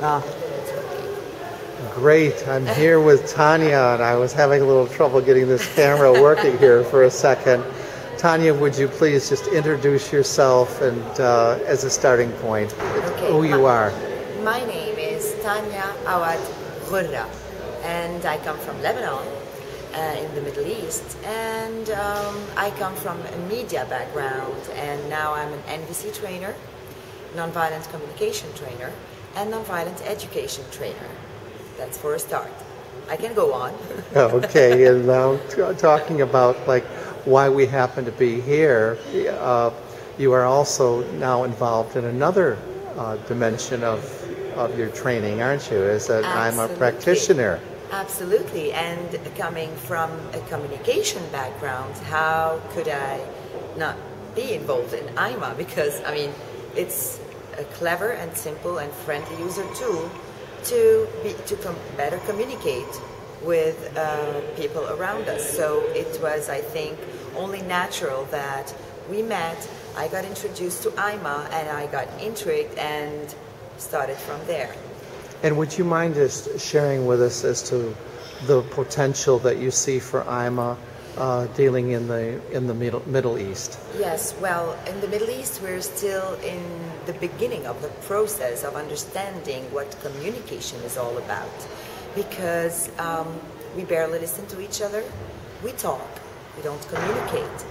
Ah, Great. I'm here with Tanya, and I was having a little trouble getting this camera working here for a second. Tanya, would you please just introduce yourself and as a starting point, who you are? my name is Tanya Awad Ghorra, and I come from Lebanon in the Middle East, and I come from a media background, and now I'm an NVC trainer, nonviolent communication trainer, and nonviolent education trainer. That's for a start. I can go on. Okay, and now talking about like why we happen to be here, you are also now involved in another dimension of your training, aren't you? As an iMA practitioner. Absolutely, and coming from a communication background, how could I not be involved in iMA? Because, I mean, it's a clever and simple and friendly user tool to better communicate with people around us. So it was, I think, only natural that we met. I got introduced to iMA, and I got intrigued and started from there. And would you mind just sharing with us as to the potential that you see for iMA dealing in the Middle East? Yes, well, in the Middle East, we're still in the beginning of the process of understanding what communication is all about, because we barely listen to each other. We talk, we don't communicate,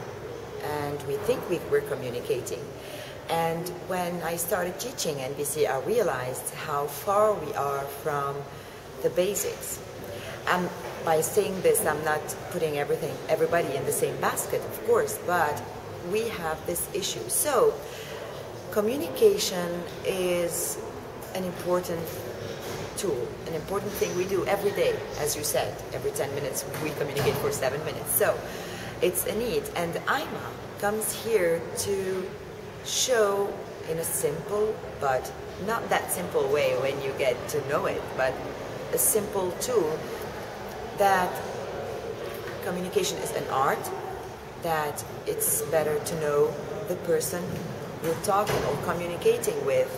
and we think we're communicating. And when I started teaching NVC, I realized how far we are from the basics. And by saying this, I'm not putting everybody in the same basket, of course, but we have this issue. So communication is an important tool, an important thing we do every day. As you said, every 10 minutes we communicate for 7 minutes. So it's a need. And iMA comes here to show in a simple, but not that simple way when you get to know it, but a simple tool that communication is an art, that it's better to know the person you're talking or communicating with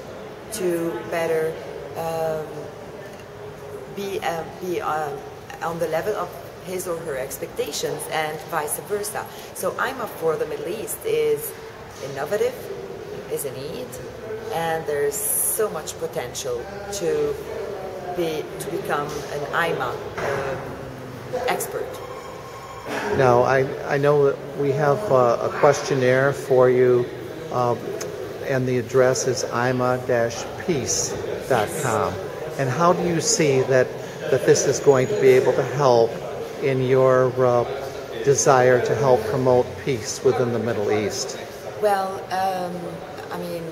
to better be on the level of his or her expectations, and vice versa. So iMA for the Middle East is innovative, is a need, and there's so much potential to become an iMA expert. Now, I know that we have a questionnaire for you, and the address is ima-peace.com. And how do you see that this is going to be able to help in your desire to help promote peace within the Middle East? Well, I mean,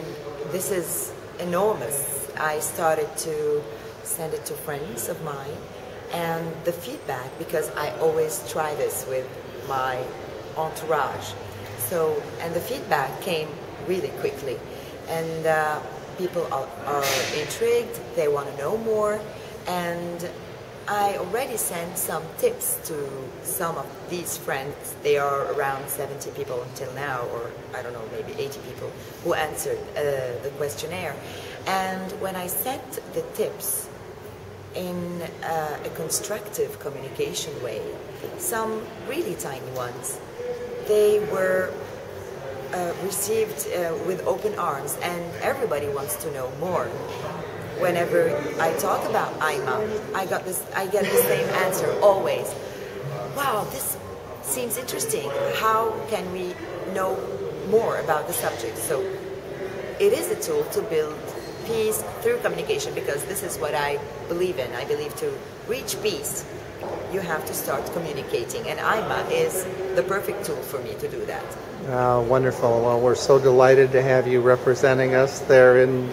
this is enormous. I started to send it to friends of mine, and the feedback, because I always try this with my entourage, and the feedback came really quickly, and people are intrigued, they want to know more, and I already sent some tips to some of these friends. They are around 70 people until now, or I don't know, maybe 80 people who answered the questionnaire. And when I sent the tips in a constructive communication way, some really tiny ones, they were received with open arms, and everybody wants to know more. Whenever I talk about iMA, I get the same answer always. Wow, this seems interesting. How can we know more about the subject? So it is a tool to build peace through communication, because this is what I believe in. I believe to reach peace, you have to start communicating, and iMA is the perfect tool for me to do that. Wonderful. Well, we're so delighted to have you representing us there in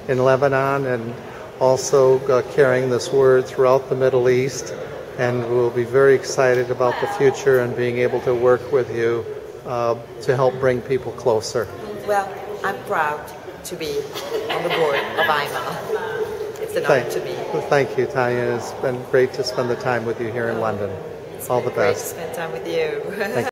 Lebanon, and also carrying this word throughout the Middle East. And we'll be very excited about the future and being able to work with you to help bring people closer. Well, I'm proud to be on the board of iMA. It's an honor to be. Thank you, Tanya. It's been great to spend the time with you here in London. All the best. Great to spend time with you.